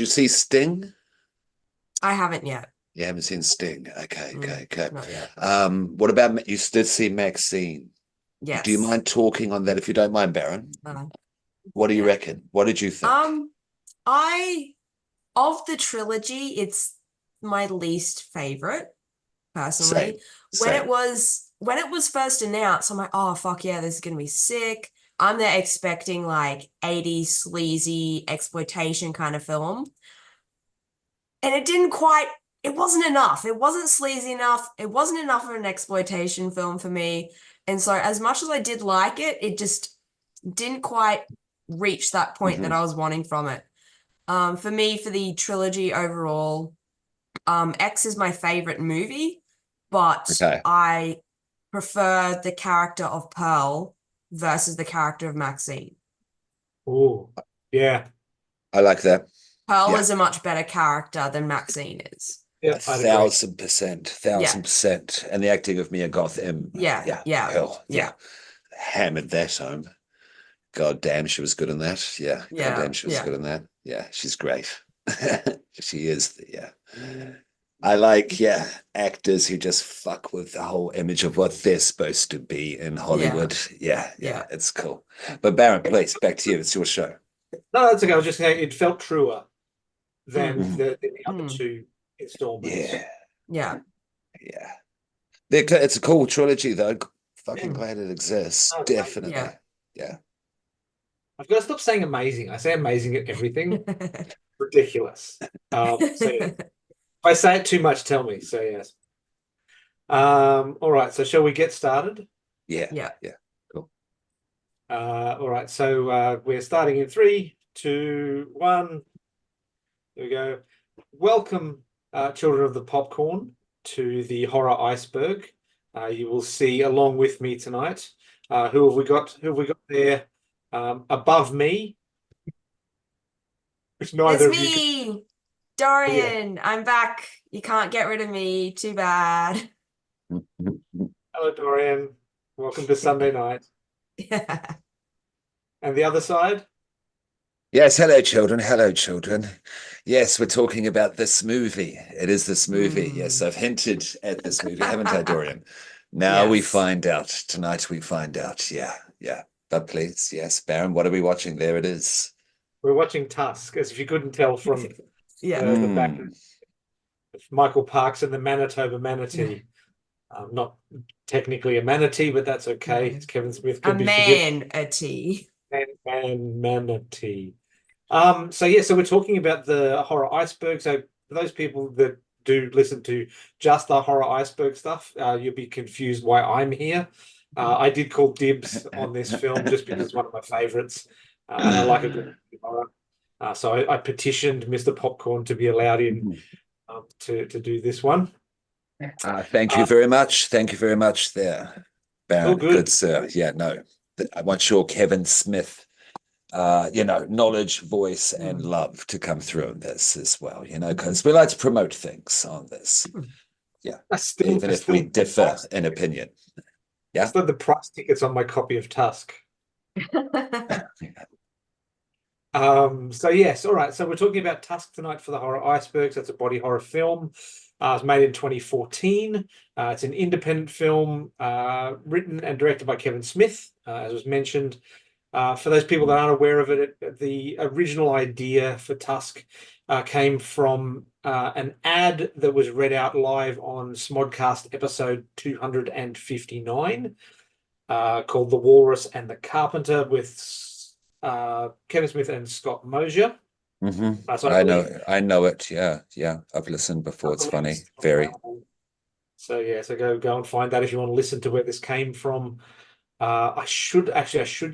you see Sting? I haven't yet. You haven't seen Sting. Okay, okay, okay. Not yet. What about you did see Maxine? Do you Yes. mind talking on that if you don't mind, Baron? Uh, What do you yeah. reckon? What did you think? Um, I of the trilogy, it's my least favorite, Same, personally. same. When it was first announced, I'm like, oh fuck yeah, this is gonna be sick. I'm there expecting like 80s sleazy exploitation kind of film. And it didn't quite, it wasn't enough. It wasn't sleazy enough. It wasn't enough of an exploitation film for me. And so as much as I did like it, it just didn't quite reach that point that Hmm. I was wanting from it. For me, for the trilogy overall, X is my favorite movie, but Okay, I prefer the character of Pearl versus the character of Maxine. Oh, yeah. I like that. Pearl Yeah, is a much better character than Maxine is. a Yep, I'd agree. thousand percent, Yeah, thousand percent. And the acting of Mia Goth, yeah, yeah, yeah, Pearl, yeah, yeah, hammered that home. God damn, she was good in that. Yeah, god yeah, damn, she was yeah, good in that. Yeah, she's great. She is. Yeah. I like, yeah, actors who just fuck with the whole image of what they're supposed to be in yeah, Hollywood. Yeah, yeah, yeah. it's cool. But Baron, please, back to you. It's your show. No, that's okay. I was just saying it felt truer than Mm, Mhm. the other mm, two installments. Yeah, yeah. yeah. It's a cool trilogy, though. Fucking Mm, glad it exists. Oh, amazing. yeah. Definitely. Yeah. I've got to stop saying amazing. I say amazing at everything. Ridiculous. So yeah. If I say it too much, tell me. So yes. All right. So shall we get started? Yeah. Yeah. Yeah. Cool. All right. So we're starting in 3, 2, 1. There we go. Welcome, children of the popcorn, to the horror iceberg. You will see along with me tonight. Who have we got? Who have we got there? Above me, which It's neither of you can. me, Yeah. Dorian. I'm back. You can't get rid of me. Too bad. Hello, Dorian. Welcome to Sunday night. Yeah. And the other side? Yes, hello, children. Hello, children. Yes, we're talking about this movie. It is this movie. Yes, Hmm. I've hinted at this movie, haven't I, Dorian? Now we Yes. find out. Tonight we find out. Yeah, yeah. But please, yes, Baron, what are we watching? There it is. We're watching Tusk, as if you couldn't tell from Yeah. the back Mm. of Michael Parks and the Manitoba Manatee. Not technically a manatee, but that's okay. No. Kevin Smith A can be forgiven. man, a T. Manatee. So yeah, so we're talking about the horror iceberg. So for those people that do listen to just the horror iceberg stuff, you'll be confused why I'm here. I did call dibs on this film just because it's one of my favorites, and I like a good horror. So I petitioned Mr. Popcorn to be allowed in to do this one. Thank you Uh, very much. Thank you very much there, all Baron. good. Good sir. Yeah, no. I want your Kevin Smith knowledge, voice, and Mm. love to come through in this as well, because we like to promote things on this. Yeah. Even I if we still, differ in opinion. I Yeah. still had the price tickets on my copy of Tusk. So yes, all right. So we're talking about Tusk tonight for the horror icebergs. That's a body horror film. It was made in 2014. It's an independent film written and directed by Kevin Smith, as was mentioned. For those people that aren't aware of it, the original idea for Tusk came from an ad that was read out live on Smodcast episode 259, called The Walrus and the Carpenter, with Kevin Smith and Scott Mosier. So I know it. Yeah, yeah. I've listened before. It's funny. Very. So yeah, so go and find that if you want to listen to where this came from. I should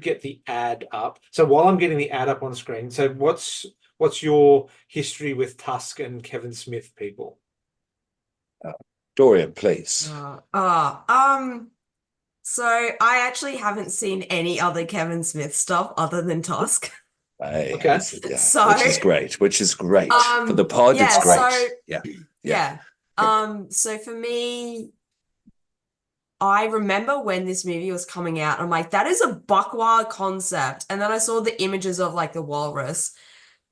get the ad up. So while I'm getting the ad up on screen, so what's your history with Tusk and Kevin Smith, people? Dorian, please. So I actually haven't seen any other Kevin Smith stuff other than Tusk. Hey, Okay. yeah, So, which is great. Which is great. For the pod, it's yeah, great. so Yeah. yeah. So for me, I remember when this movie was coming out, I'm like, that is a buck wild concept. And then I saw the images of like the walrus.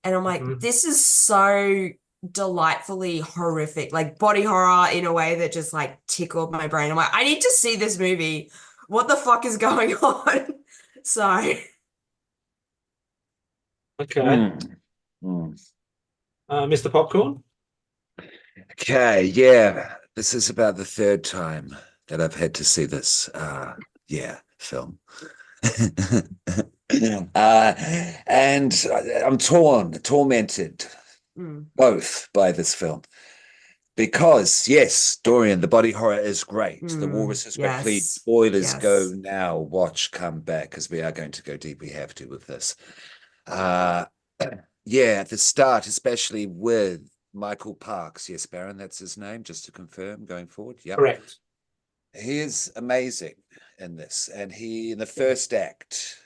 And I'm like, Mhm. this is so delightfully horrific, like body horror in a way that just like tickled my brain. I'm like, I need to see this movie. What the fuck is going on? So, Okay. Mm, mm. Mr. Popcorn? Okay, yeah. This is about the third time that I've had to see this film. And I'm tormented mm, both by this film. Because, yes, Dorian, the body horror is great. The walrus is great. Please, yes, spoilers go yes. now. Watch, come back, because we are going to go deep. We have to with this. Uh, yeah, at the start, especially with Michael Parks. Yes, Baron, that's his name, just to confirm going forward. Yep. Correct. He is amazing in this. And in the first act,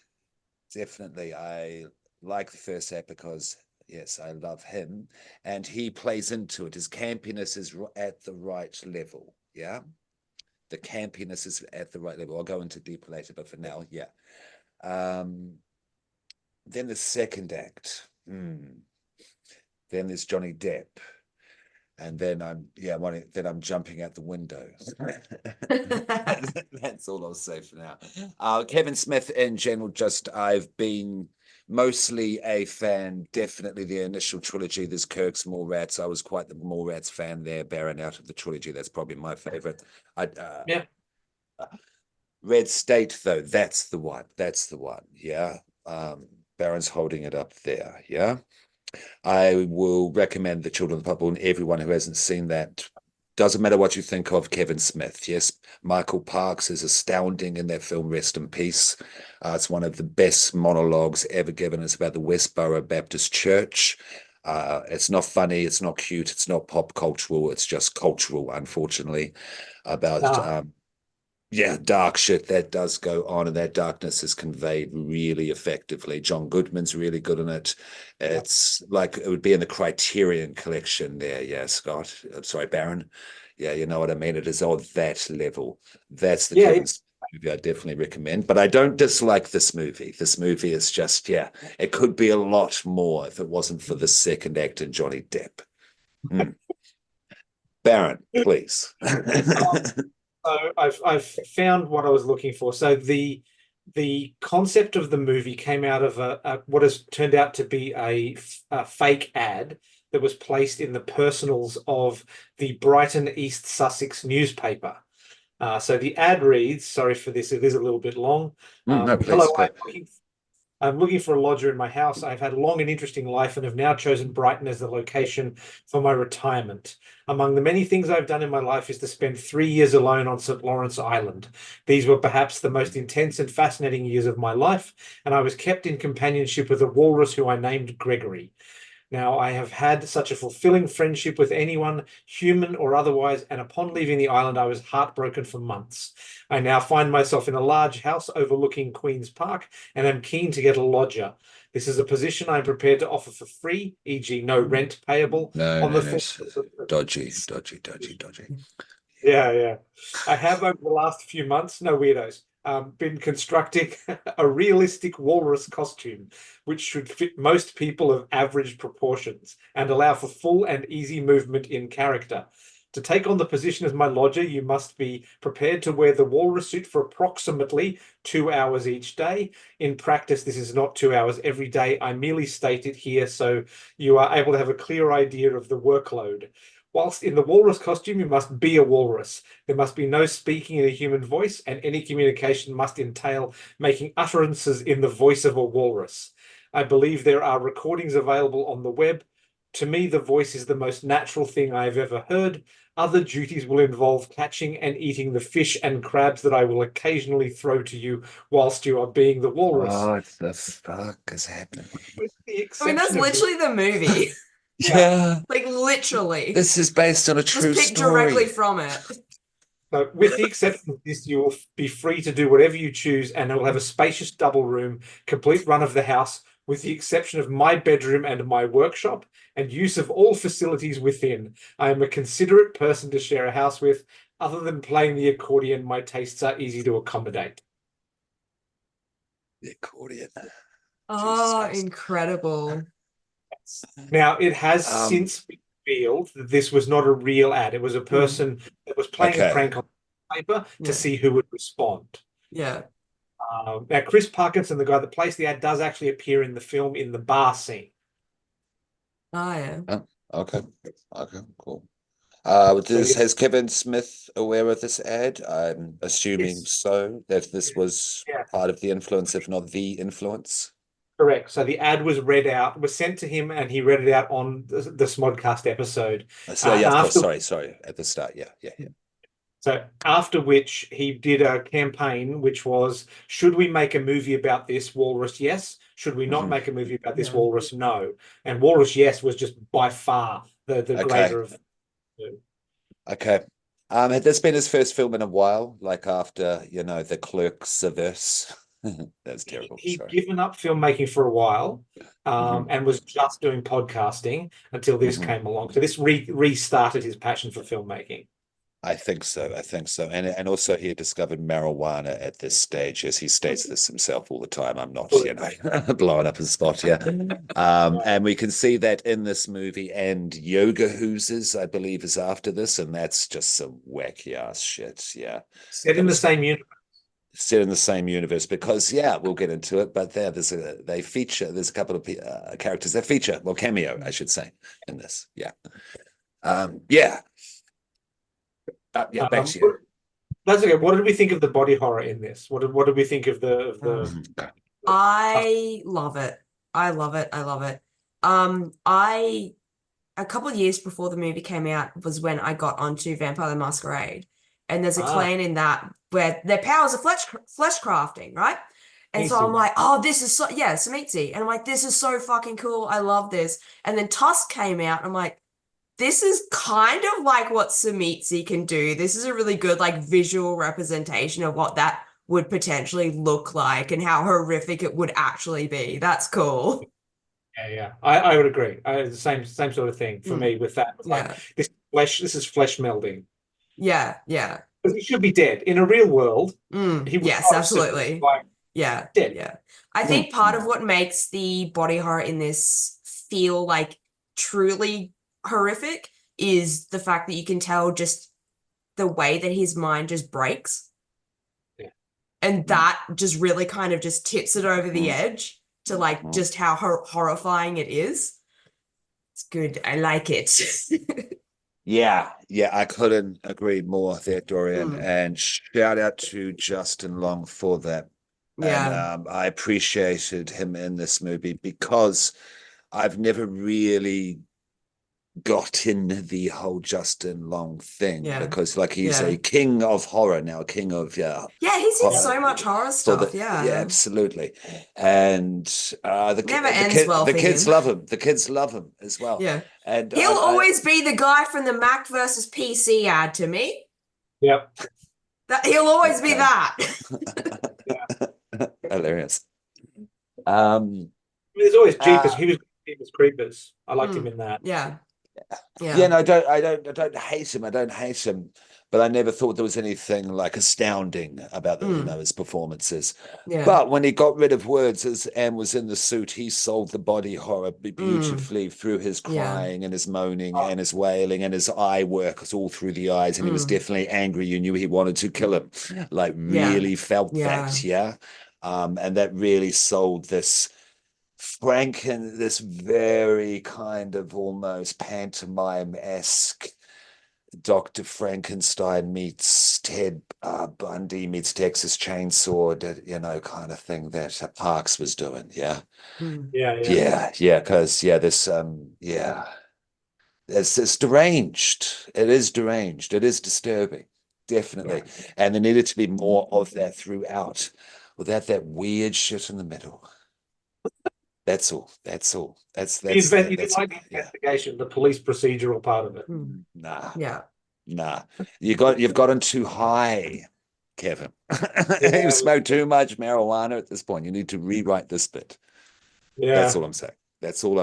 definitely, I like the first act because, yes, I love him. And he plays into it. His campiness is at the right level. Yeah. The campiness is at the right level. I'll go into deeper later, but for now, yeah. Then the second act. Then there's Johnny Depp. And then I'm jumping out the window. That's all I'll say for now. Kevin Smith in general, I've been mostly a fan. Definitely the initial trilogy. There's Kirk's Mallrats. I was quite the Mallrats fan there. Baron out of the trilogy. That's probably my favorite. Yeah. Red State though. That's the one. Yeah. Baron's holding it up there. Yeah. I will recommend The Children of the Puddle and everyone who hasn't seen that. Doesn't matter what you think of Kevin Smith. Yes, Michael Parks is astounding in that film, Rest in Peace. It's one of the best monologues ever given. It's about the Westboro Baptist Church. It's not funny, it's not cute, it's not pop cultural, it's just cultural, unfortunately, about dark shit that does go on, and that darkness is conveyed really effectively. John Goodman's really good in it. It's like it would be in the Criterion collection there. Yeah, Scott. I'm sorry, Baron. Yeah, you know what I mean. It is on that level. That's the Yeah. Kevin Smith movie I definitely recommend. But I don't dislike this movie. This movie is just, it could be a lot more if it wasn't for the second act in Johnny Depp. Baron, please. So I've found what I was looking for. So the concept of the movie came out of what has turned out to be a fake ad that was placed in the personals of the Brighton East Sussex newspaper. So the ad reads, sorry for this, it is a little bit long. No, please. Hello, I'm looking for a lodger in my house. I've had a long and interesting life and have now chosen Brighton as the location for my retirement. Among the many things I've done in my life is to spend 3 years alone on St. Lawrence Island. These were perhaps the most intense and fascinating years of my life, and I was kept in companionship with a walrus who I named Gregory. Now, I have had such a fulfilling friendship with anyone, human or otherwise, and upon leaving the island, I was heartbroken for months. I now find myself in a large house overlooking Queen's Park and am keen to get a lodger. This is a position I am prepared to offer for free, e.g., no rent payable. No, On no, the no. Dodgy. Yeah. I have over the last few months, no weirdos, been constructing a realistic walrus costume, which should fit most people of average proportions and allow for full and easy movement in character. To take on the position as my lodger, you must be prepared to wear the walrus suit for approximately 2 hours each day. In practice, this is not 2 hours every day. I merely state it here so you are able to have a clear idea of the workload. Whilst in the walrus costume, you must be a walrus. There must be no speaking in a human voice, and any communication must entail making utterances in the voice of a walrus. I believe there are recordings available on the web. To me, the voice is the most natural thing I have ever heard. Other duties will involve catching and eating the fish and crabs that I will occasionally throw to you whilst you are being the walrus. What the fuck is happening? With the I mean, that's exception of literally the movie. Yeah, Like literally. this is based on a Just true picked directly story. from it. So with the exception of this, you will be free to do whatever you choose, and it will have a spacious double room, complete run of the house, with the exception of my bedroom and my workshop, and use of all facilities within. I am a considerate person to share a house with. Other than playing the accordion, my tastes are easy to accommodate. The accordion. Oh, Jesus. incredible. Now, it has Um, since been revealed that this was not a real ad. It was a person that was playing a okay. prank on paper to Yeah. see who would respond. Yeah. Now, Chris Parkinson, the guy that placed the ad, does actually appear in the film in the bar scene. Oh, yeah. Oh, okay. Okay, cool. So, yeah, Has Kevin Smith aware of this ad? I'm assuming yes, so, that this was yeah, part of the influence, if not the influence. correct. So the ad was read out, was sent to him, and he read it out on the Smodcast episode. So yeah, of course. After Sorry. At the start, yeah. So after which he did a campaign, which was, should we make a movie about this? Walrus, yes. Should we not Mhm. make a movie about this? Yeah. Walrus, no. And Walrus, yes, was just by far the Okay. greater of the two. Okay. Had this been his first film in a while? Like after, the Clerks averse? That's terrible. He'd Sorry. given up filmmaking for a while, Mhm. and was just doing podcasting until this Mhm. came along. So this restarted his passion for filmmaking. I think so. And also he had discovered marijuana at this stage, as he states this himself all the time. I'm not, blowing up his spot here. And we can see that in this movie, and Yoga Hoosers, I believe, is after this, and that's just some wacky ass shit. Yeah. Set That in the was same universe. set in the same universe because we'll get into it, but there's a couple of characters that feature, well, cameo, I should say, in this. Yeah. Yeah. Back to you. That's okay. What did we think of the body horror in this? What did we think of the Mhm. I love it. I love it. I love it. I a couple of years before the movie came out was when I got onto Vampire the Masquerade. And there's a clan in that where their powers are flesh crafting, right? And so I'm Easy. like, oh, this is so, yeah, Samitsi. And I'm like, this is so fucking cool. I love this. And then Tusk came out. And I'm like, this is kind of like what Samitsi can do. This is a really good, like, visual representation of what that would potentially look like and how horrific it would actually be. That's cool. Yeah. I would agree. The same sort of thing for me with that. Like Yeah. this is flesh melding. Yeah. Because he should be dead. In a real world, he would Yes, not have survived. absolutely. Like Yeah. dead. Yeah. I think part of what makes the body horror in this feel like truly horrific is the fact that you can tell just the way that his mind just breaks. Yeah. And that just really kind of just tips it over the edge to like just how horrifying it is. It's good. I like it. Yeah, I couldn't agree more there, Dorian. And shout out to Justin Long for that. And Yeah. I appreciated him in this movie because I've never really got in the whole Justin Long thing Yeah. because like he's Yeah. a king of horror now, a king of Yeah, he's in so much horror stuff. yeah, absolutely. And Never ends well the for kids him. love him. The kids love him as well. Yeah. And He'll always be the guy from the Mac versus PC ad to me. Yep. He'll always be that. Hilarious. There's always Jeepers. He was Jeepers Creepers. I liked him in that. Yeah. No, I don't hate him. I don't hate him, but I never thought there was anything like astounding about his performances. Yeah. But when he got rid of words and was in the suit, he sold the body horror beautifully through his crying and his moaning and his wailing and his eye work. It's all through the eyes, and he was definitely angry. You knew he wanted to kill him. Like really felt that, and that really sold this this very kind of almost pantomime-esque Dr. Frankenstein meets Ted Bundy meets Texas Chainsaw, kind of thing that Parks was doing. Yeah. Because it's deranged. It is deranged. It is disturbing, definitely. And there needed to be more of that throughout, without that weird shit in the middle. That's all. You didn't like the investigation, the police procedural part of it. Nah. Yeah. Nah. You've gotten too high, Kevin. You've smoked too much marijuana at this point. You need to rewrite this bit. Yeah. That's all I'm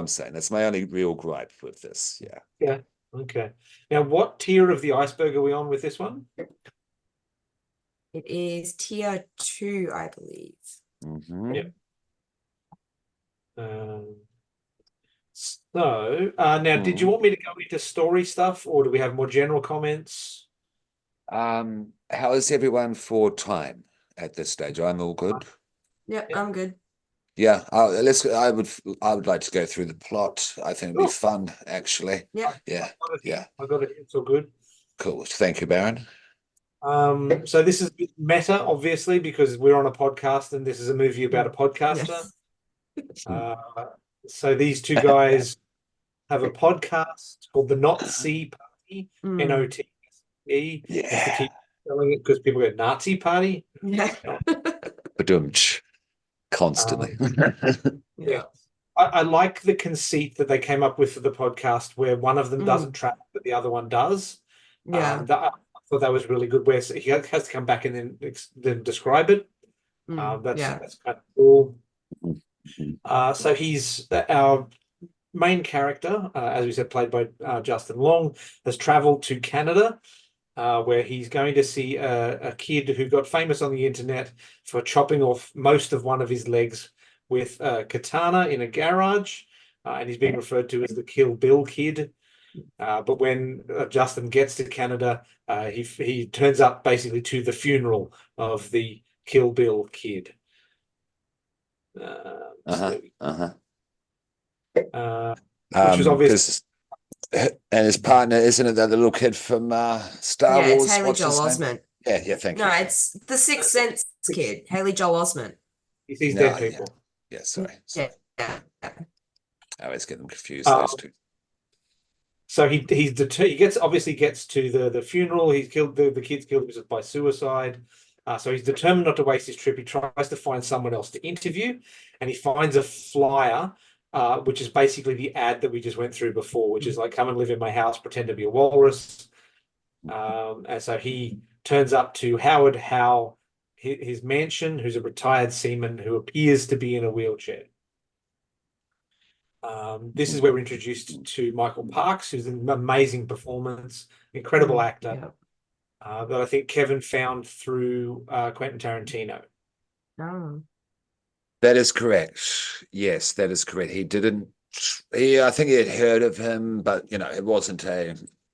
saying. That's my only real gripe with this. Yeah. Yeah. Okay. Now, what tier of the iceberg are we on with this one? It is tier 2, I believe. Yep. So now, did you want me to go into story stuff, or do we have more general comments? How is everyone for time at this stage? I'm all good. Yeah, Yeah. I'm good. Yeah, I would like to go through the plot. I think it'd be Cool. fun, actually. Yeah. Yeah, yeah. I got it. It's all good. Cool. Thank you, Baron. So this is meta, obviously, because we're on a podcast and this is a movie about a podcaster. Yes. Uh, so these two guys have a podcast called the Not See Party, Mm. NOTSE, just to Yeah. keep spelling it because people go Nazi Party. Yeah. Badumch. Constantly. Yeah. I like the conceit that they came up with for the podcast where one of them doesn't travel, but the other one does. Yeah. I thought that was really good, where he has to come back and then describe it. That's kind of cool. So he's our main character, as we said, played by Justin Long, has traveled to Canada, where he's going to see a kid who got famous on the internet for chopping off most of one of his legs with a katana in a garage, and he's being referred to as the Kill Bill Kid. But when Justin gets to Canada, he turns up basically to the funeral of the Kill Bill Kid. Which was obvious. And his partner, isn't it that little kid from Star Wars? It's Haley Joel Osment. Yeah, thank you. No, it's the Sixth Sense kid, Haley Joel Osment. He sees dead people. Yeah, sorry. Yeah. I always get them confused, those two. So he obviously gets to the funeral. He's killed the kid's killed by suicide. So he's determined not to waste his trip. He tries to find someone else to interview, and he finds a flyer, which is basically the ad that we just went through before, which is like, come and live in my house, pretend to be a walrus. And so he turns up to Howard Howe, his mansion, who's a retired seaman who appears to be in a wheelchair. This is where we're introduced to Michael Parks, who's an amazing performance, incredible actor, that I think Kevin found through Quentin Tarantino. Oh. That is correct. Yes, that is correct. I think he had heard of him, but it wasn't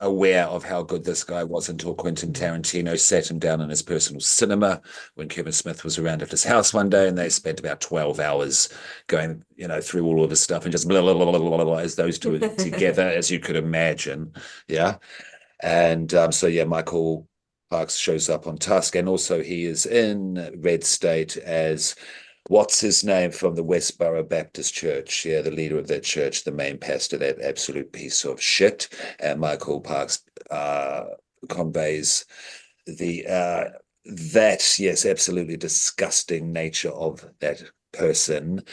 aware of how good this guy was until Quentin Tarantino sat him down in his personal cinema when Kevin Smith was around at his house one day, and they spent about 12 hours going, through all of his stuff and just blah, blah, blah, blah, blah, as those two together, as you could imagine. Yeah. And Michael Parks shows up on Tusk, and also he is in Red State as what's his name from the Westboro Baptist Church? Yeah, the leader of that church, the main pastor, that absolute piece of shit. And Michael Parks conveys that absolutely disgusting nature of that person,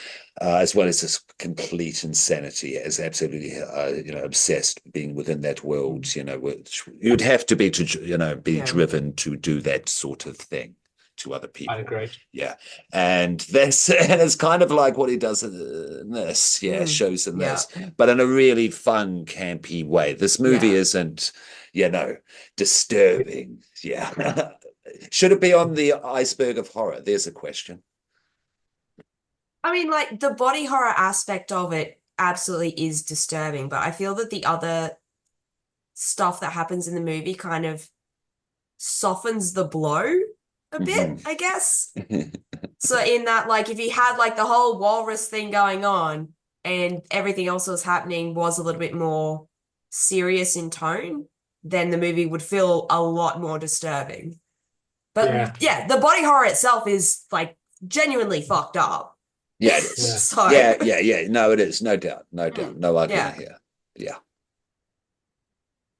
as well as this complete insanity, as absolutely obsessed being within that world. Which you'd have to be be driven to do that sort of thing to other people. I agree. Yeah. And it's kind of like what he does in this, shows in this, but in a really fun, campy way. This movie isn't, disturbing. Yeah. Should it be on the iceberg of horror? There's a question. I mean, like, the body horror aspect of it absolutely is disturbing, but I feel that the other stuff that happens in the movie kind of softens the blow a bit, I guess. So in that, like, if you had like the whole walrus thing going on and everything else that was happening was a little bit more serious in tone, then the movie would feel a lot more disturbing. But the body horror itself is like genuinely fucked up. Yeah, it is. So, yeah. No, it is. No doubt. No argument here. Yeah.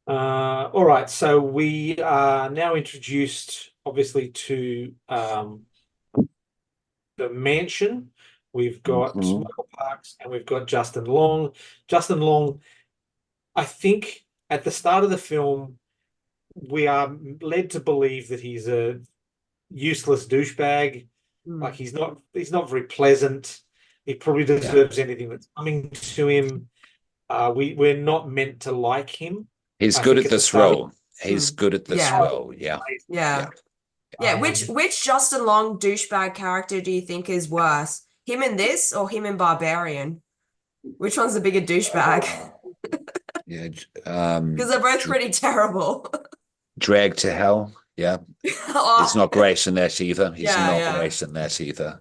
All right. So we are now introduced, obviously, to the mansion. We've got Michael Parks and we've got Justin Long. Justin Long, I think at the start of the film, we are led to believe that he's a useless douchebag. Like he's not very pleasant. He probably deserves anything that's coming to him. We're not meant to like him. He's good at this role. He's good at this role. Yeah. Which Justin Long douchebag character do you think is worse? Him in this or him in Barbarian? Which one's the bigger douchebag? Yeah. Because they're both pretty terrible. Drag to hell. Yeah. He's Oh, not great in that either. He's yeah, not yeah. great in that either.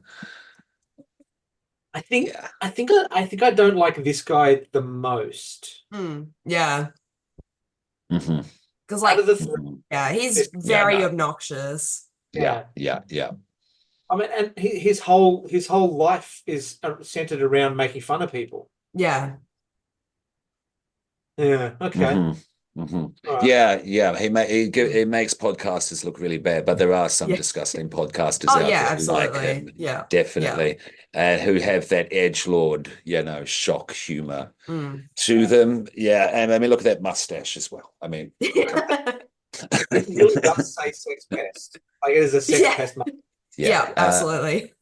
I think Yeah. I don't like this guy the most. Yeah. Hmm. Because, Out like, of the three, Hmm. yeah, he's Yeah, very no. obnoxious. Yeah, yeah. yeah, yeah. I mean, and his whole life is centered around making fun of people. Yeah. Yeah. Okay. Hmm. Hmm. All right. Yeah, yeah. He Mm. makes podcasters look really bad, but there are some Yeah. disgusting podcasters Oh, out yeah, there like absolutely. him, Yeah. Yeah. definitely, who have that edgelord, shock humor Mm. to them. Yeah, and I mean, look at that mustache as well. I mean, come It on. really does say sex pest. Like it is a sex Yeah. pest. Yeah. Yeah, absolutely.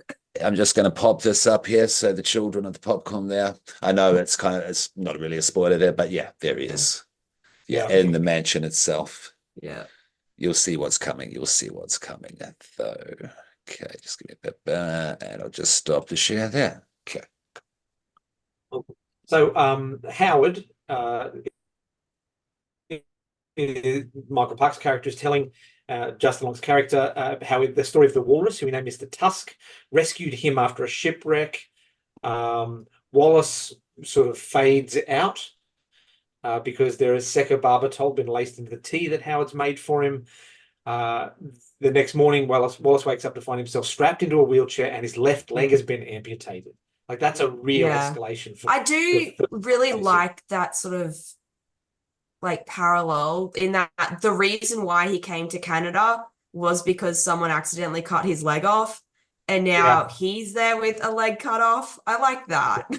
I'm just going to pop this up here so the children of the popcorn there. I know it's not really a spoiler there, but yeah, there he Yeah. is. Yeah, Yeah. in the mansion itself. Yeah. You'll see what's coming. You'll see what's coming. Though. Okay, just give me a bit, and I'll just stop the share there. Okay. So Howard, Michael Park's character is telling Justin Long's character how the story of the walrus, who we named Mr. Tusk, rescued him after a shipwreck. Wallace sort of fades out because there is secobarbital been laced into the tea that Howard's made for him. The next morning, Wallace wakes up to find himself strapped into a wheelchair and his left leg has been amputated. Like that's a real Yeah. escalation for I do the really basic. like that sort of like parallel in that the reason why he came to Canada was because someone accidentally cut his leg off, and now Yeah, he's there with a leg cut off. I like that.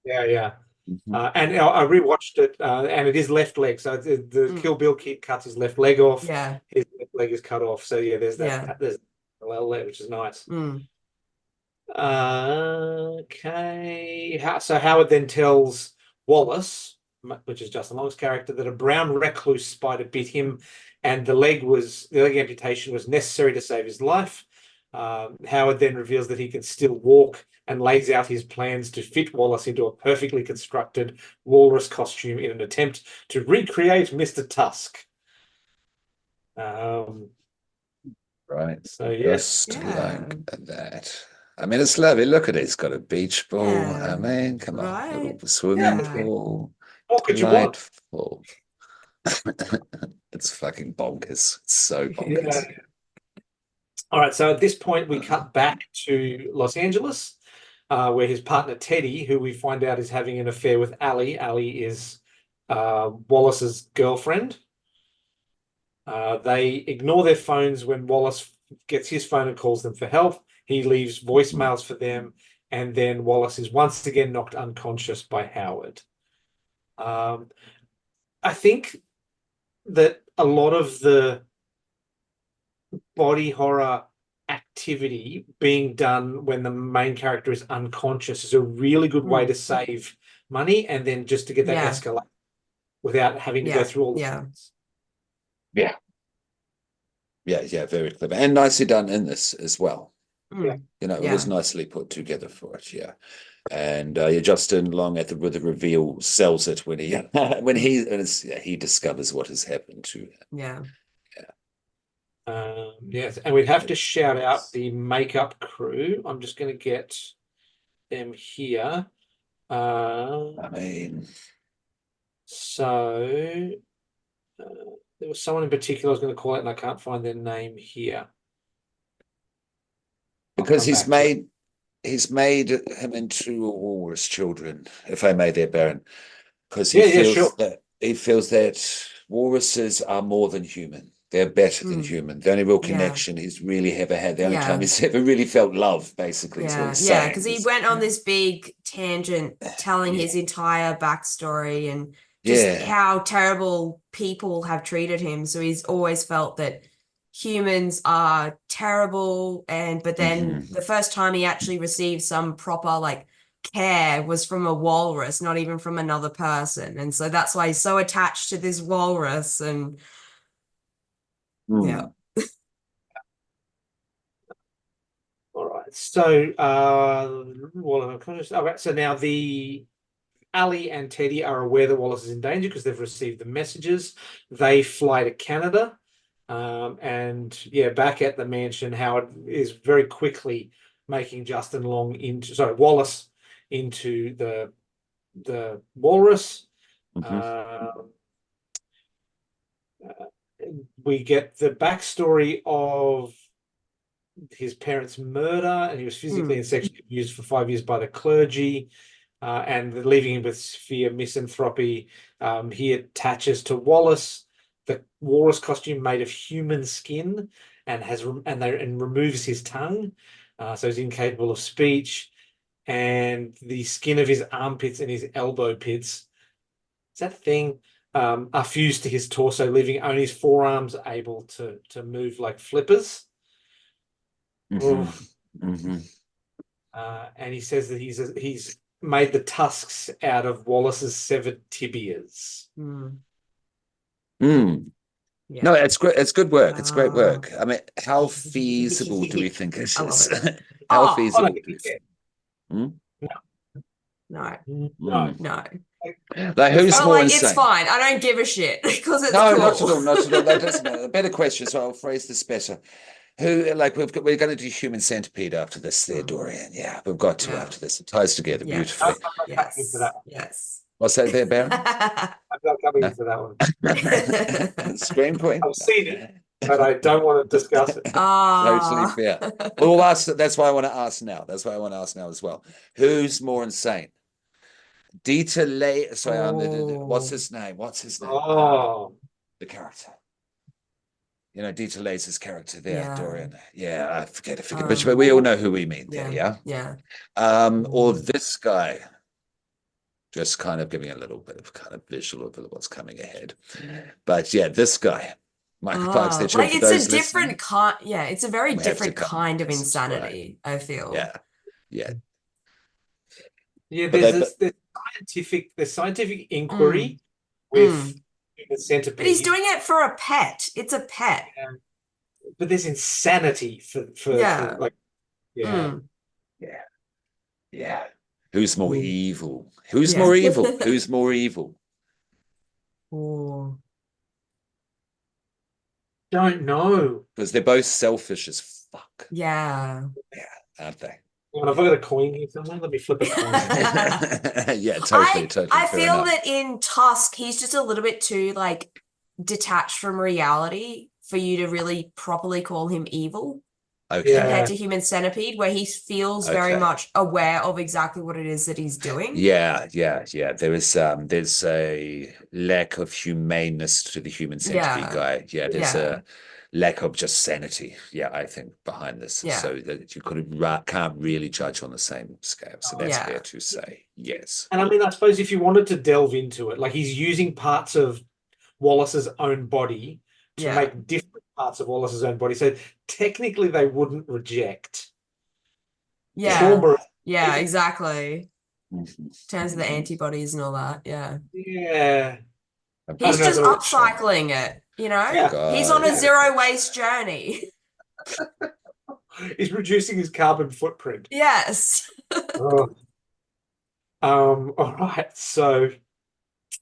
yeah. Mhm. And I rewatched it, and it is left leg. So the Mm. Kill Bill kid cuts his left leg off. Yeah. His left leg is cut off. So yeah, Yeah. there's parallel there, which is nice. Mm. Okay. So Howard then tells Wallace, which is Justin Long's character, that a brown recluse spider bit him, and the leg amputation was necessary to save his life. Howard then reveals that he can still walk and lays out his plans to fit Wallace into a perfectly constructed walrus costume in an attempt to recreate Mr. Tusk. Right. So yeah, Just Yeah. like that. I mean, it's lovely. Look at it. It's got a beach ball. I Yeah. mean, come on, Right? little swimming yeah. pool. What could you want? Delightful. It's fucking bonkers. It's so Yeah. bonkers. All right, so at this point, we cut back to Los Angeles, where his partner Teddy, who we find out is having an affair with Ali. Ali is Wallace's girlfriend. They ignore their phones when Wallace gets his phone and calls them for help. He leaves voicemails for them, and then Wallace is once again knocked unconscious by Howard. I think that a lot of the body horror activity being done when the main character is unconscious is a really good way Mm. to save money and then just to get that Yeah. escalate without having to go Yeah. through all the Yeah. things. Yeah. Yeah, very clever. And nicely done in this as well. Yeah. Mm. It was Yeah. nicely put together for it, yeah. And Justin Long with the reveal sells it when he discovers what has happened to him. Yeah. Yes, and we'd have to shout out the makeup crew. I'm just going to get them here. I mean, So there was someone in particular I was going to call it, and I can't find their name here. I'll because come back to it. he's made him into a walrus children, if I may there, Baron. Because Yeah, sure. he feels that walruses are more than human. They're better than Mm. human. The only real Yeah. connection he's really ever had, the only time Yeah. he's ever really felt love, basically, is what Yeah. he's Yeah. saying. Because he went on this big tangent telling Yeah. his entire backstory and just Yeah. how terrible people have treated him. So he's always felt that humans are terrible. But then Mhm. the first time he actually received some proper like care was from a walrus, not even from another person. And so that's why he's so attached to this walrus. And yeah. Mm. All right. So, well, I'm conscious. All right. So now the Ali and Teddy are aware that Wallace is in danger because they've received the messages. They fly to Canada. And yeah, back at the mansion, Howard is very quickly making Wallace into the walrus. We get the backstory of his parents' murder, and he was physically and sexually abused for 5 years by the clergy, and leaving him with severe misanthropy. He attaches to Wallace, the walrus costume made of human skin, and removes his tongue, so he's incapable of speech. And the skin of his armpits and his elbow pits, is that a thing, are fused to his torso, leaving only his forearms able to move like flippers. And he says that he's made the tusks out of Wallace's severed tibias. Yeah. No, it's great. It's good work. It's great work. I mean, how feasible do we think it is? How feasible? No. Like, who's more insane? It's fine. I don't give a shit because it's No, cool. not at all. Not at all. That doesn't matter. A better question, so I'll phrase this better. Who, like, we're going to do Human Centipede after this, there, Dorian. Yeah, we've got to after this. It ties together beautifully. Yes. What's that there, Baron? I'm not coming into that one. Scream Queen. I've seen it, but I don't want to discuss it. Totally fair. Well, that's why I want to ask now. That's why I want to ask now as well. Who's more insane? Dieter Lay. Sorry, what's his name? The character. You know, Dieter Lay's character there, Dorian. Yeah, I forget. But we all know who we mean there, Yeah. Or this guy. Just kind of giving a little bit of kind of visual of what's coming ahead. But yeah, this guy, Michael Parks. Like it's a different kind. Yeah, it's a very different kind of insanity, I feel. Yeah. There's scientific inquiry with the centipede. But he's doing it for a pet. It's a pet. But there's insanity for Who's more evil? Who's more evil? Who's more evil? Don't know. Because they're both selfish as fuck. Yeah. Aren't they? Well, I've got a coin here somewhere. Let me flip a coin. Yeah, totally. I feel that in Tusk, he's just a little bit too like detached from reality for you to really properly call him evil. Okay. Compared to Human Centipede, where he feels very much aware of exactly what it is that he's doing. Yeah. There's a lack of humaneness to the Human Centipede guy. Yeah, there's a lack of just sanity. Yeah, I think behind this, so that you can't really judge on the same scale. So that's fair to say. Yes. And I mean, I suppose if you wanted to delve into it, like he's using parts of Wallace's own body to make different parts of Wallace's own body. So technically they wouldn't reject. Yeah, exactly. In terms of the antibodies and all that, Yeah. He's just upcycling it, you know? Yeah. He's on a zero waste journey. He's reducing his carbon footprint. Yes. All right, so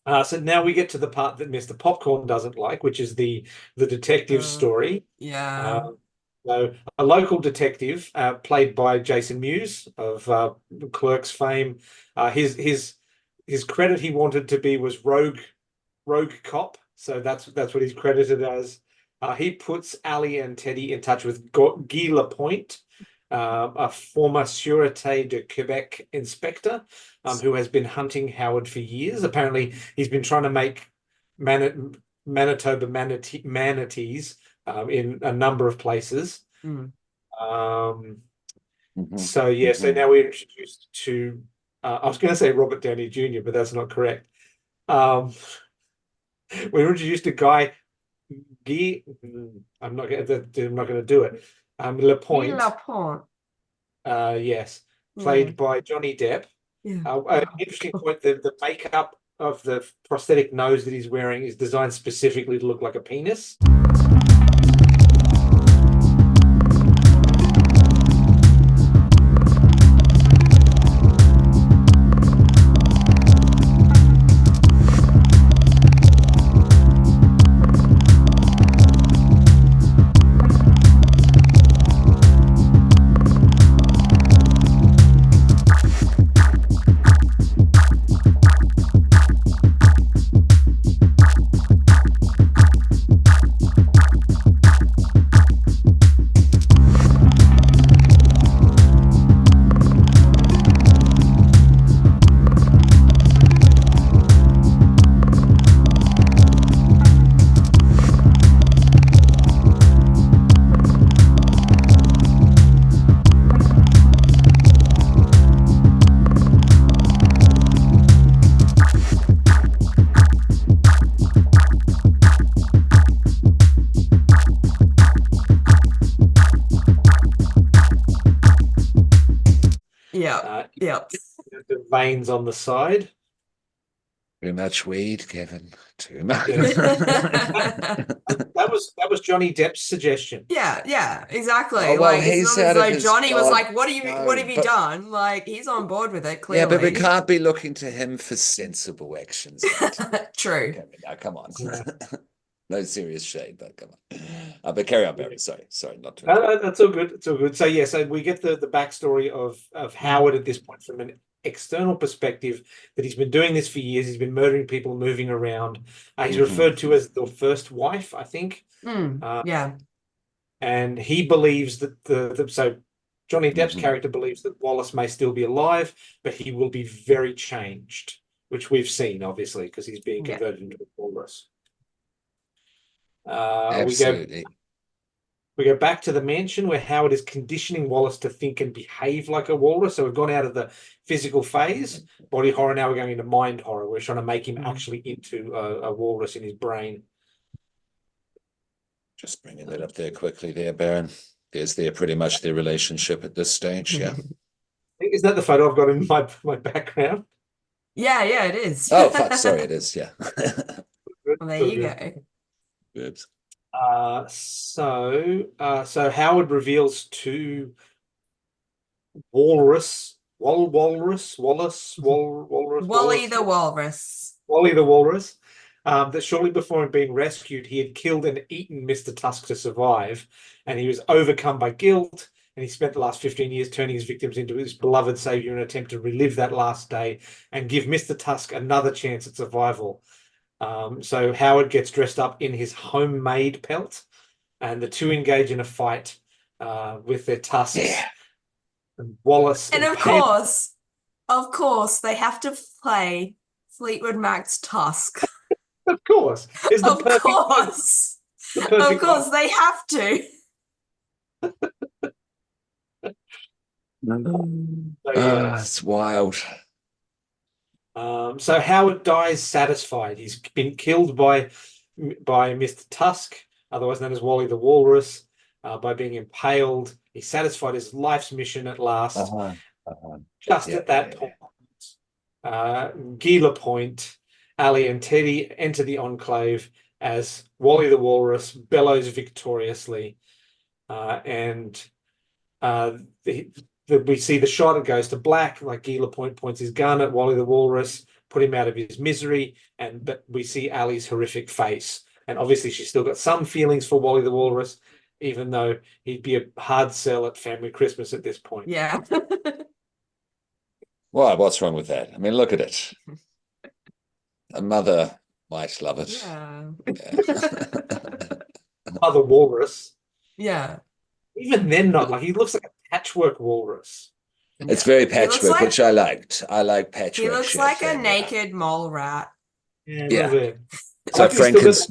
now we get to the part that Mr. Popcorn doesn't like, which is the detective story. So a local detective, played by Jason Mewes of Clerks fame. His credit he wanted to be was rogue cop. So that's what he's credited as. He puts Ali and Teddy in touch with Guy Lapointe, a former Sûreté de Quebec inspector, who has been hunting Howard for years. Apparently, he's been trying to make Manitoba manatees in a number of places. So now we're introduced to, I was going to say Robert Downey Jr., but that's not correct. We're introduced to Guy. I'm not going to do it. Lapointe. Yes, played by Johnny Depp. An interesting point: the makeup of the prosthetic nose that he's wearing is designed specifically to look like a penis. Yeah. Yeah. The veins on the side. Too much weed, Kevin. Too much. Yeah. That was Johnny Depp's suggestion. Yeah, exactly. Oh, well, Like, it's he's not as out of though his Johnny was god. like, what No, have you but done? Like, he's on board with it, yeah, but we clearly. can't be looking to him for sensible actions. True. Kevin, now, come on. Yeah. No serious shade, but come on. But carry on, Barry. Sorry, not to No, interrupt. no, that's all good. It's all good. So yeah, so we get the backstory of Howard at this point from an external perspective, that he's been doing this for years. He's been murdering people, moving around. He's referred to as the first wife, I think. Yeah. And he believes that so Johnny Depp's character believes that Wallace may still be alive, but he will be very changed, which we've seen, obviously, because he's being converted into a walrus. Absolutely. We go back to the mansion where Howard is conditioning Wallace to think and behave like a walrus. So we've gone out of the physical phase, body horror. Now we're going into mind horror. We're trying to make him actually into a walrus in his brain. Just bringing that up there quickly there, Baron. There's pretty much their relationship at this stage, yeah. Is that the photo I've got in my background? Yeah, it is. Oh, fuck, sorry, it is, yeah. Well, there you go. Oops. So Howard reveals to Wallace, Wally the walrus. Wally the walrus, that shortly before him being rescued, he had killed and eaten Mr. Tusk to survive, and he was overcome by guilt, and he spent the last 15 years turning his victims into his beloved savior in an attempt to relive that last day and give Mr. Tusk another chance at survival. So Howard gets dressed up in his homemade pelt, and the two engage in a fight with their tusks. Yeah. And Wallace And of course, they have to play Fleetwood Mac's Tusk. Of course. Of course, they have to. It's wild. So Howard dies satisfied. He's been killed by Mr. Tusk, otherwise known as Wally the Walrus, by being impaled. He's satisfied his life's mission at last. Just at that point, Gila Point, Ali and Teddy enter the Enclave as Wally the Walrus bellows victoriously, and we see the shot. It goes to black, like Gila Point points his gun at Wally the Walrus, put him out of his misery, but we see Ali's horrific face, and obviously she's still got some feelings for Wally the Walrus, even though he'd be a hard sell at family Christmas at this point. Yeah. Why? What's wrong with that? I mean, look at it. A mother might love it. Yeah. Mother Walrus. Yeah. Even then, not like he looks like a patchwork walrus. It's very patchwork, which I liked. I like patchwork. He looks like a naked mole rat. Yeah. So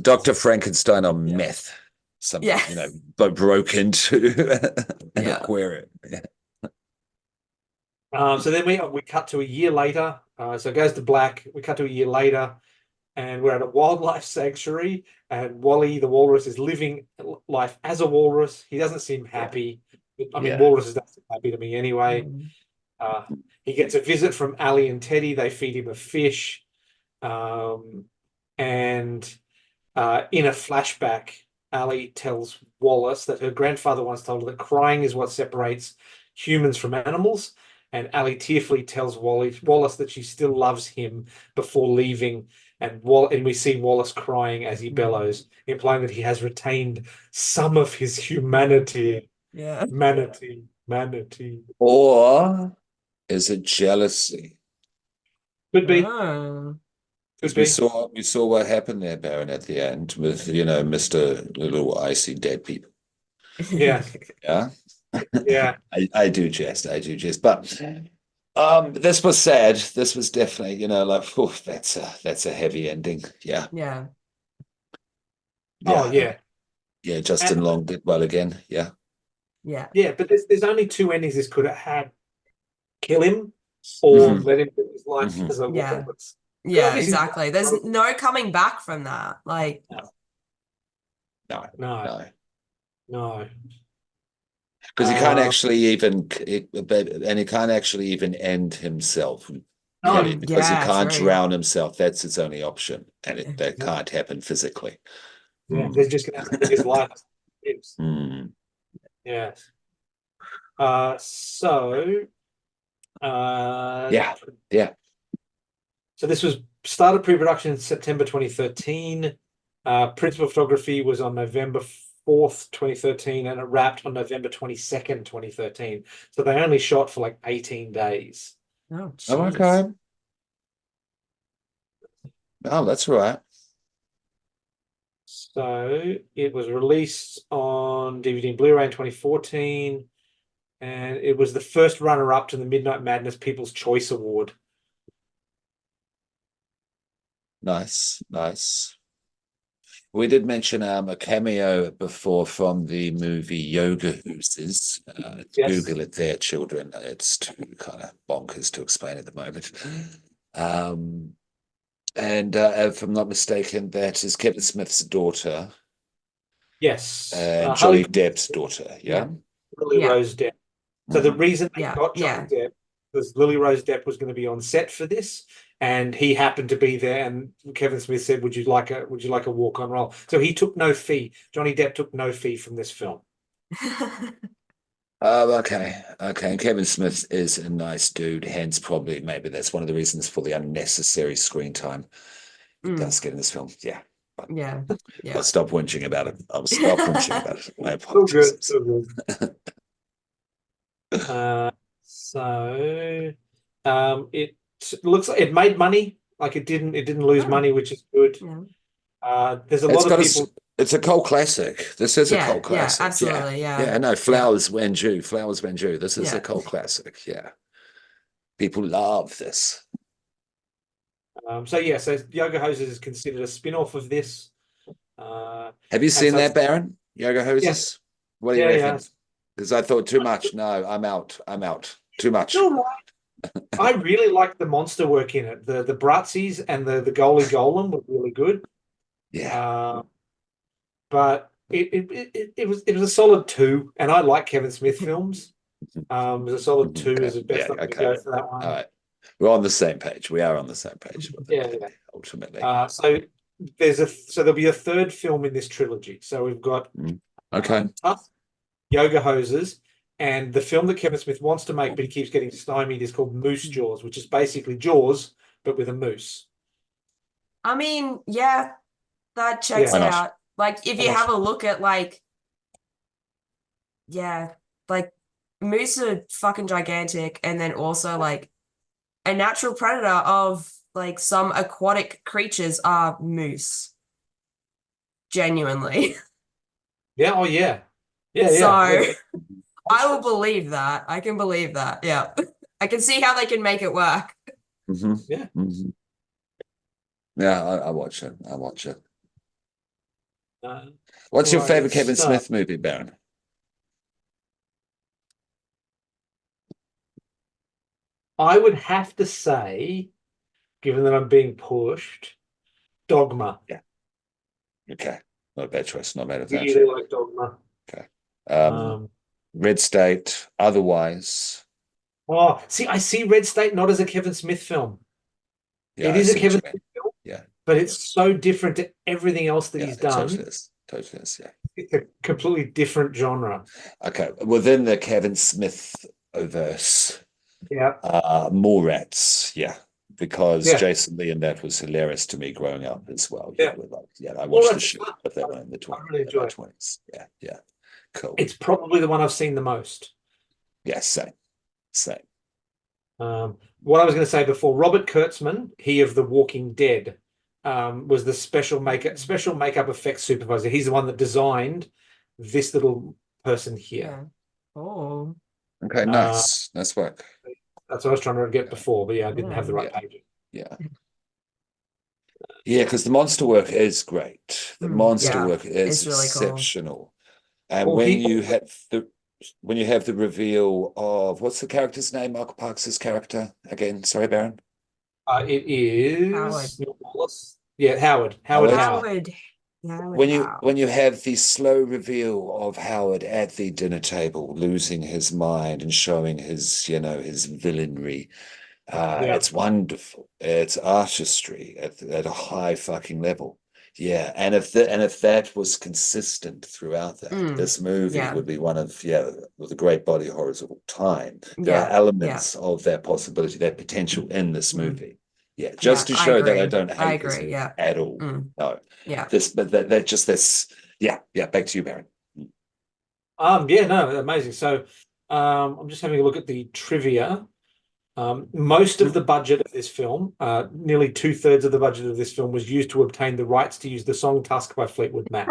Dr. Frankenstein on meth. Something, but broke into an aquarium. So then we cut to a year later. So it goes to black. We cut to a year later, and we're at a wildlife sanctuary, and Wally the walrus is living life as a walrus. He doesn't seem happy. I mean, walruses don't seem happy to me anyway. He gets a visit from Ali and Teddy. They feed him a fish. And in a flashback, Ali tells Wallace that her grandfather once told her that crying is what separates humans from animals. And Ali tearfully tells Wallace that she still loves him before leaving. And we see Wallace crying as he bellows, implying that he has retained some of his humanity. Yeah. Manatee. Or is it jealousy? Could be. Because we saw what happened there, Baron, at the end with, Mr. Little Icy Dead People. Yeah. Yeah. Yeah. I do jest. But this was sad. This was definitely, that's a heavy ending. Yeah. Yeah. Oh, yeah. Yeah, Justin Long did well again. Yeah. Yeah. Yeah, but there's only two endings this could have had. Kill him or let him live his life as a walrus. Yeah, exactly. There's no coming back from that. Like, no. Because he can't Uh, actually even, and he can't actually even end himself, can he? no, Because he Yeah, can't true. drown himself. That's his only option, and that yeah, can't happen physically. yeah, they're just going to have to live his life. Mm. Yeah. So, uh, Yeah, yeah. so this was started pre-production in September 2013. Principal photography was on November 4th, 2013, and it wrapped on November 22nd, 2013. So they only shot for like 18 days. Oh, Oh, jeez. okay. Oh, that's all right. So it was released on DVD and Blu-ray in 2014, and it was the first runner-up to the Midnight Madness People's Choice Award. Nice, nice. We did mention a cameo before from the movie Yoga Hooses. Yes. Google it there, children. It's too kind of bonkers to explain at the moment. Um, and if I'm not mistaken, that is Kevin Smith's daughter Yes. and Harley Johnny Quinn, Depp's daughter. Yeah. Yeah. Lily Yeah. Rose Depp. So the Mhm. reason they Yeah. got Johnny Yeah. Depp was Lily Rose Depp was going to be on set for this, and he happened to be there. And Kevin Smith said, would you like a walk-on role?" So he took no fee. Johnny Depp took no fee from this film. Oh, okay. Okay. And Kevin Smith is a nice dude, hence probably maybe that's one of the reasons for the unnecessary screen time he Mm, does get in this film. Yeah. But yeah. I'll Yeah. stop whinging about it. I'll stop whinging about it. My So good, apologies. so good. Uh, so it looks like it made money. Like it didn't lose Oh, money, which is good. yeah. There's a It's lot of got people. it's a cult classic. This is a Yeah. cult Yeah. classic. Yeah. Absolutely. Yeah. Yeah, no, Yeah. flowers when due. Flowers when due. This is a Yeah. cult classic. Yeah. People love this. So yeah, so Yoga Hoses is considered a spin-off of this. Have you And seen so that, Baron? Yoga yes, hoses? What do you yeah, yeah. reckon? Because I thought too much. No, I'm out. I'm out. Too much. Still I really like the monster work in it. The Bratzies and the goalie golem were really good. Yeah. Uh, but it was a solid 2, and I like Kevin Smith films. It was a solid 2 Okay. is the best Yeah. I'm going to Okay. go for that All one. right. We're on the same page. We are on the same page with Yeah, it, yeah. ultimately. So there'll be a third film in this trilogy. So we've got Okay. Tusk, Yoga Hoses, and the film that Kevin Smith wants to make, but he keeps getting stymied, is called Moose Jaws, which is basically Jaws but with a moose. I mean, yeah, that checks Yeah, Why it not? out. Like, if why you not? have a look at, like, yeah, like, moose are fucking gigantic, and then also, like, a natural predator of, like, some aquatic creatures are moose. Genuinely. Yeah, oh yeah. Yeah, So, yeah. I will believe that. I can believe that. Yeah. I can see how they can make it work. Mm-hmm. Yeah. Mm-hmm. Yeah, I watch it. I watch it. Uh, What's your right, favorite Kevin so Smith movie, Baron? I would have to say, given that I'm being pushed, Dogma. Yeah. Okay. Not a bad choice. Not bad at that. Really like Dogma. Okay. Um, Um, Red State, otherwise. see, I see Red State not as a Kevin Smith film. Yeah, It I is a see what Kevin you mean. Smith film, Yeah. but it's so different to everything else that Yeah, he's it done. totally is. Totally is. Yeah. It's a completely different genre. Okay. Within the Kevin Smith verse, Yeah. more rats. Yeah. Because Yeah. Jason Lee and that was hilarious to me growing up as well. Yeah. Yeah. I All watched the right. shit with that one in I really in my enjoy it. 20s. Yeah. Yeah. Cool. It's probably the one I've seen the most. Yeah. Same. Same. What I was going to say before, Robert Kurtzman, he of The Walking Dead, was the special makeup effects supervisor. He's the one that designed this little person here. Yeah. Oh. Okay. Uh, Nice. Nice work. that's what I was trying to get Okay. before, but yeah, I didn't have the Yeah. right Yeah. page. Yeah. Yeah, because the monster work is great. The monster Yeah. work is It's really cool. exceptional. And Oh, when you have the reveal of what's the character's name, Michael Parks' character again? Sorry, Baron. it is Howard. Wallace. Yeah, Howard. Howard Howard. Howard. Howard. Yeah, I when went, you wow. when you have the slow reveal of Howard at the dinner table losing his mind and showing his, his villainry, Yeah. it's wonderful. It's artistry at a high fucking level. Yeah, and if that was consistent throughout that, Mm, this movie yeah, would be one of the great body horrors of all time. There are yeah, yeah. elements of that possibility, that potential in this Mm, movie. Yeah, yeah, just to I show that I agree. don't I hate this agree. movie Yeah. at all. Mm, No, yeah. but that just this. Yeah, yeah. Back to you, Baron. Yeah, no, amazing. So, I'm just having a look at the trivia. Most of the budget of this film, nearly 2/3 of the budget of this film, was used to obtain the rights to use the song "Tusk" by Fleetwood Mac.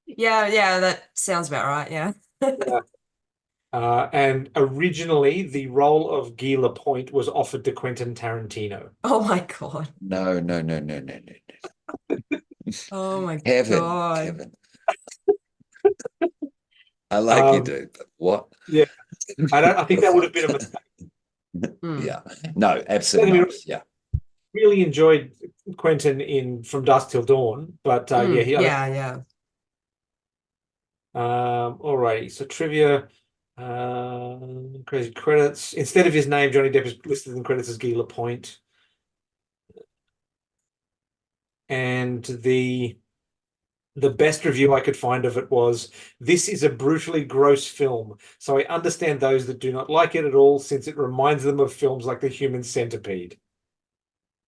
Yeah, yeah, that sounds about right. Yeah. Yeah. And originally, the role of Guy Lapointe was offered to Quentin Tarantino. Oh my God. No, no, no, no, no, no, no. Oh my Kevin, God. Kevin. I like you, Um, dude, but what? yeah, I don't. I What think the that would have fuck? been a mistake. Mm, Yeah. No, Don't absolutely get me not. wrong, Yeah. really enjoyed Quentin in From Dusk Till Dawn, but yeah, mm, I think. yeah, yeah. Alrighty, so trivia. Crazy credits. Instead of his name, Johnny Depp is listed in credits as Guy Lapointe. And the best review I could find of it was, "This is a brutally gross film, so I understand those that do not like it at all, since it reminds them of films like The Human Centipede."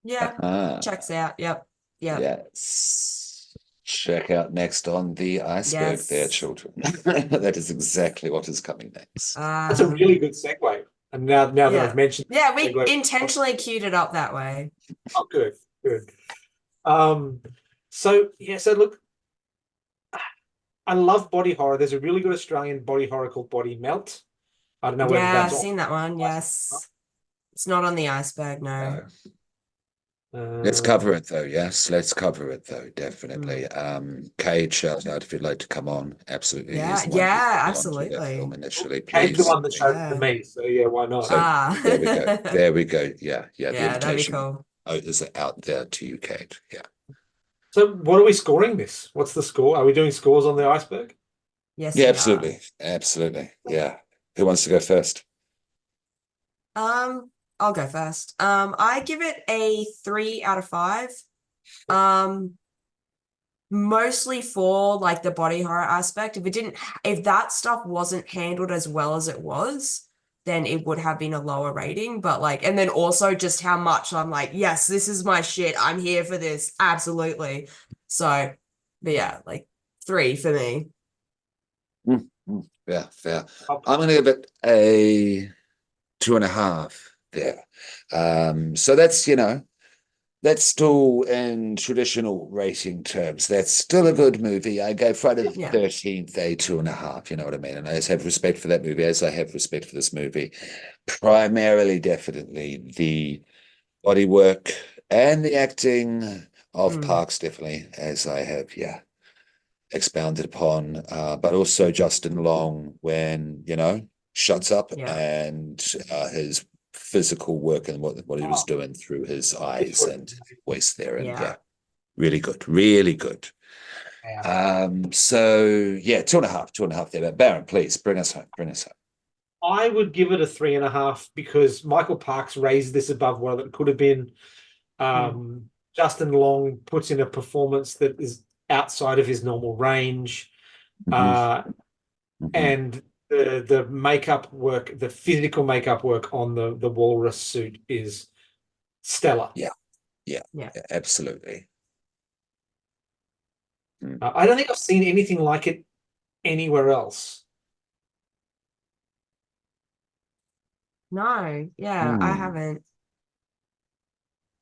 Yeah. Ah, Checks out. Yep. Yep. yes. Check out next on the iceberg there, Yes. children. That is exactly what is coming next. That's a really Um, good segue. And now that I've yeah. mentioned Yeah, we segue, intentionally queued it up that way. oh, good, good. Um, so yeah, so look, I love body horror. There's a really good Australian body horror called Body Melt. I don't know whether Yeah, that's I've on. seen that one. Yes. It's not on the iceberg, no. No. Let's Um, cover it though, yes. Let's cover it though, Mm. definitely. Cade, shout out if you'd like to come on. Absolutely. He's Yeah, the one who put yeah, me onto that film absolutely. initially. Kate's the Please, one that showed it to Yeah. me, so yeah, why not? So Ah. there we go. There we go. Yeah, yeah. The Yeah, that'd be invitation cool. is out there to you, Kate. Yeah. So what are we scoring this? What's the score? Are we doing scores on the iceberg? Yes, Yeah, we are. absolutely. Absolutely. Yeah. Who wants to go first? Um, I'll go first. I give it a 3 out of 5. Um, mostly for like the body horror aspect. If that stuff wasn't handled as well as it was, then it would have been a lower rating. But like, and then also just how much I'm like, yes, this is my shit. I'm here for this. Absolutely. So, but yeah, like 3 for me. Yeah, fair. Oh, I'm going to give it a 2.5 there. So that's still in traditional rating terms. That's still a good movie. I gave Friday the Yeah. 13th a 2.5, you know what I mean? And I just have respect for that movie as I have respect for this movie. Primarily, definitely the bodywork and the acting of Mm, Parks, definitely, as I have, yeah, expounded upon. But also Justin Long when, shuts up yeah. and his physical work and what he was doing through his it's eyes what- and voice there. And Yeah. yeah, really good, really good. yeah. So yeah, 2.5, 2.5 there. But Baron, please bring us home. Bring us home. I would give it a 3.5 because Michael Parks raised this above what it could have been. Mm, Justin Long puts in a performance that is outside of his normal range. Mhm, Uh, mhm. and the makeup work, the physical makeup work on the walrus suit is stellar. Yeah, yeah, yeah. yeah, absolutely. Mm. I don't think I've seen anything like it anywhere else. No, yeah, I Hmm. haven't.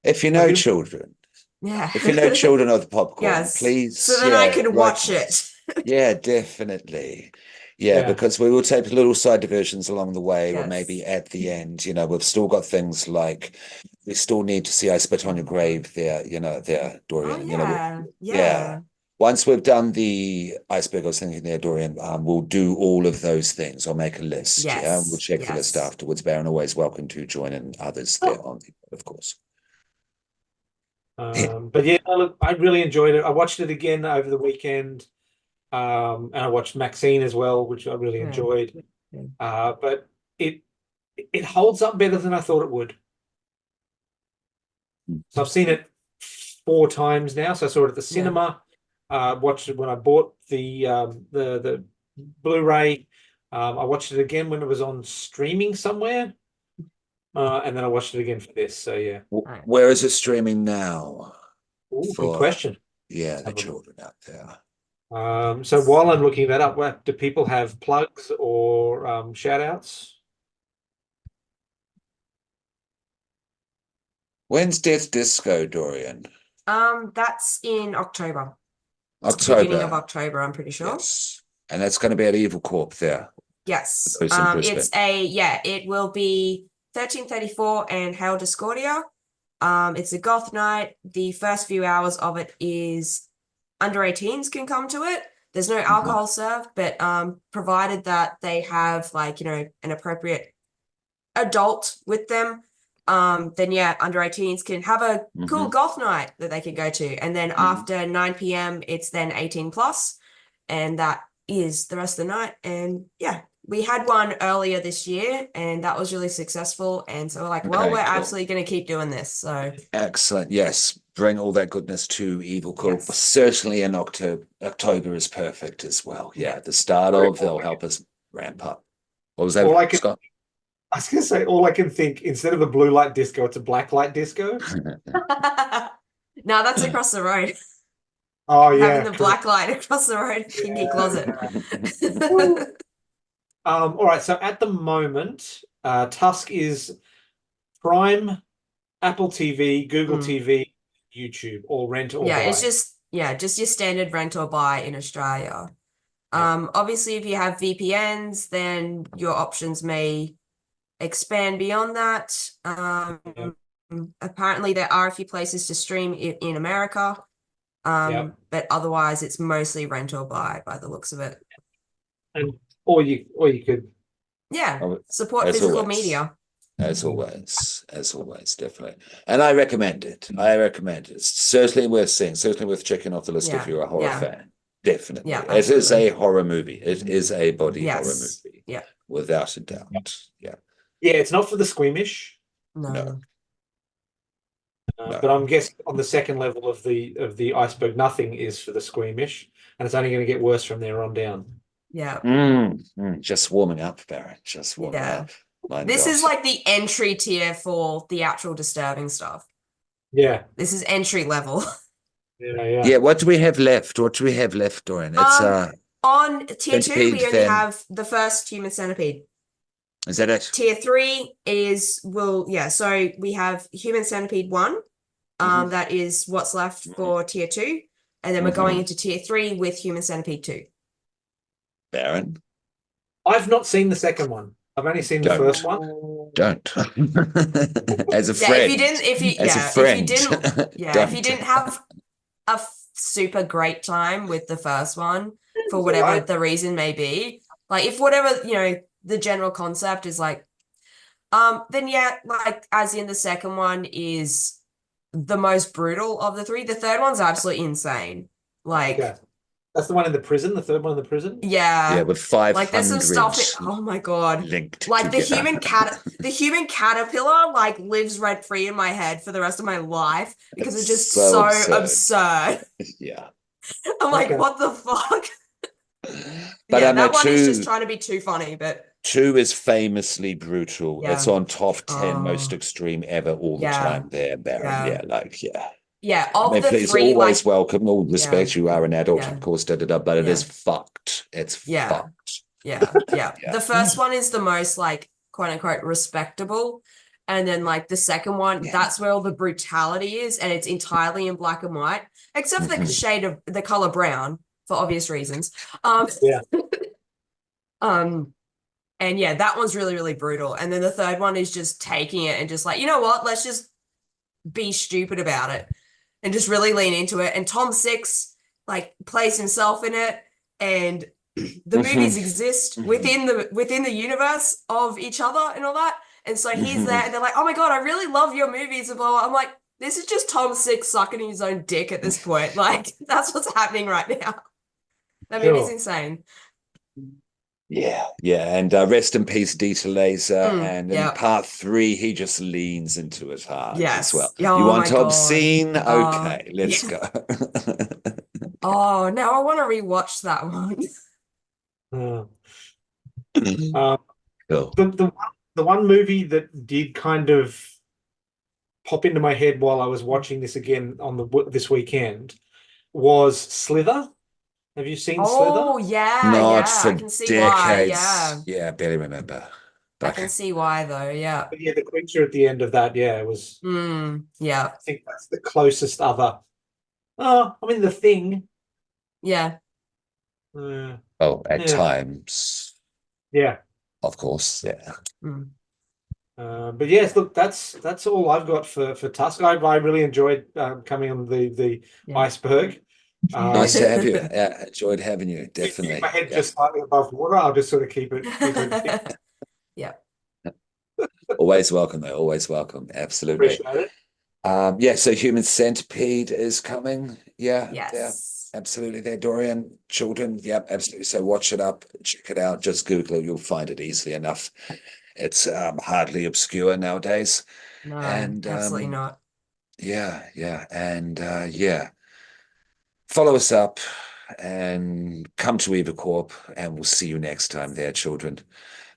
If you Have know you? children, Yeah. if you know children of the popcorn, Yes. So please, then I yeah, could write watch to us. it. Yeah, definitely. Yeah, Yeah. because we will take little side diversions along the way, or maybe Yes. at the end, we've still got things like we still need to see I Spit on Your Grave there, there, Oh Dorian. yeah. Yeah. Yeah. Once we've done the iceberg, I was thinking there, Dorian, we'll do all of those things. I'll make a list. Yeah. We'll Yes. check the list Yes. afterwards. Baron, always welcome to join in others there Oh, on the, of course. But yeah, look, I really enjoyed it. I watched it again over the weekend, and I watched Maxine as well, which I really Yeah. enjoyed. Yeah. But it holds up better than I thought it would. So I've seen it 4 times now. So I saw it at the cinema. Watched it when I bought the Blu-ray. I watched it again when it was on streaming somewhere. And then I watched it again for this. So yeah. Where is it streaming now? Ooh, good For question. the Have a look. children out there. So while I'm looking that up, do people have plugs or shout outs? When's Death Disco, Dorian? That's in October. It's the beginning of October. October, I'm pretty sure. Yes. And that's going to be at Evil Corp there. Yes. Those in Brisbane. It will be 1334 and Hail Discordia. It's a goth night. The first few hours of it is under 18s can come to it. There's no alcohol served, but provided that they have like, an appropriate adult with them, then yeah, under 18s can have a cool goth night that they can go to. And then after 9 p.m, it's then 18 plus, and that is the rest of the night. And yeah, we had one earlier this year and that was really successible. And so we're like, well, we're absolutely going to keep doing this. So excellent. Yes. Bring all that goodness to Evil Corp. Yes. Certainly in October. October is perfect as well. Yeah. At the start of, they'll help us ramp up. What was that, Scott? I was going to say, all I can think, instead of a blue light disco, it's a black light disco. No, that's across the road. Oh, yeah. Having the black light across the road, Kinky Closet. All right. So at the moment, Tusk is Prime, Apple TV, Google TV, YouTube, or rent or buy. It's just your standard rent or buy in Australia. Obviously, if you have VPNs, then your options may expand beyond that. Apparently, there are a few places to stream in America, but otherwise, it's mostly rent or buy by the looks of it. And or you could support physical media. As always, definitely. And I recommend it. It's certainly worth seeing, certainly worth checking off the list if you're a horror fan. Definitely. Yeah, it is a horror movie. It is a body horror movie. Yeah. Without a doubt. Yeah. Yeah, it's not for the squeamish. No. But I'm guessing on the second level of the iceberg, nothing is for the squeamish, and it's only going to get worse from there on down. Yeah. Just warming up, Barrett. Just warming up. This is like the entry tier for the actual disturbing stuff. Yeah. This is entry level. Yeah. What do we have left? Dorian? It's on tier 2, we only have the first Human Centipede. Is that it? Tier 3 is so we have Human Centipede 1. That is what's left for tier 2. And then we're going into tier 3 with Human Centipede 2. Baron? I've not seen the second one. I've only seen the first one. Don't. As a friend. If you didn't have a super great time with the first one, for whatever the reason may be, like if whatever, the general concept is like, then like as in the second one is the most brutal of the 3. The third one's absolutely insane. Like, that's the one in the prison. The third one in the prison. Yeah, with 500. Like there's some stuff. Oh my god! Linked. Like the human caterpillar, like lives rent free in my head for the rest of my life because it's just so absurd. Yeah. I'm like, what the fuck? But I know that one is just trying to be too funny. But 2 is famously brutal. It's on top 10 most extreme ever all the time. There, Baron. Yeah, of the please, 3, always welcome, all respect. You are an adult, of course, but it is fucked. It's fucked. Yeah. The first one is the most like quote unquote respectable, and then like the second one, that's where all the brutality is, and it's entirely in black and white, except for the shade of the color brown for obvious reasons. And that one's really, really brutal. And then the third one is just taking it and just like, you know what? Let's just be stupid about it. And just really lean into it. And Tom Six like plays himself in it, and the movies exist within the universe of each other and all that. And so he's there, and they're like, "Oh my god, I really love your movies." And blah, blah. I'm like, This is just Tom Six sucking his own dick at this point. Like, that's what's happening right now. I mean, it's Sure. insane. Yeah, and rest in peace, Dieter Laser. And in yeah. part 3, he just leans into it hard as well. Yes. Oh You want my obscene? God. Okay, let's go. Oh, now I want to rewatch that one. Cool. The one movie that did kind of pop into my head while I was watching this again on this weekend was Slither. Have you seen Slither? Oh, yeah, Not yeah. I for can see why. Yeah. decades. Yeah, barely remember. I can see why though. Yeah. But yeah, the creature at the end of that, yeah, it was. Yeah. I think that's the closest other. Oh, I mean, The Thing. Yeah. At times. Yeah. Of course. Yeah. But yes, look, that's all I've got for Tusk. I really enjoyed coming on the iceberg. Nice to have you. Yeah, enjoyed having you. Definitely. Keep my head just slightly above water. I'll just sort of keep it. Yeah. Always welcome, though. Always welcome. Absolutely. Appreciate it. Yeah, so Human Centipede is coming. Yeah. Yes. Absolutely. There, Dorian. Children. Yep, absolutely. So watch it up, check it out. Just Google it. You'll find it easily enough. It's hardly obscure nowadays. No, And absolutely not. Yeah. And follow us up and come to Eva Corp, and we'll see you next time there, children.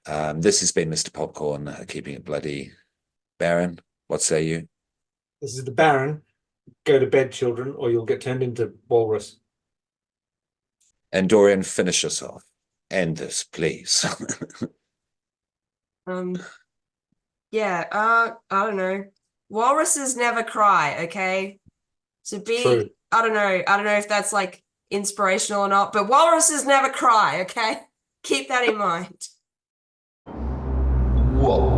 This has been Mr. Popcorn, keeping it bloody. Baron, what say you? This is the Baron. Go to bed, children, or you'll get turned into walrus. And Dorian, finish us off. End this, please. Yeah, I don't know. Walruses never cry, okay? So True. I don't know if that's like inspirational or not, but walruses never cry, okay? Keep that in mind. Whoa.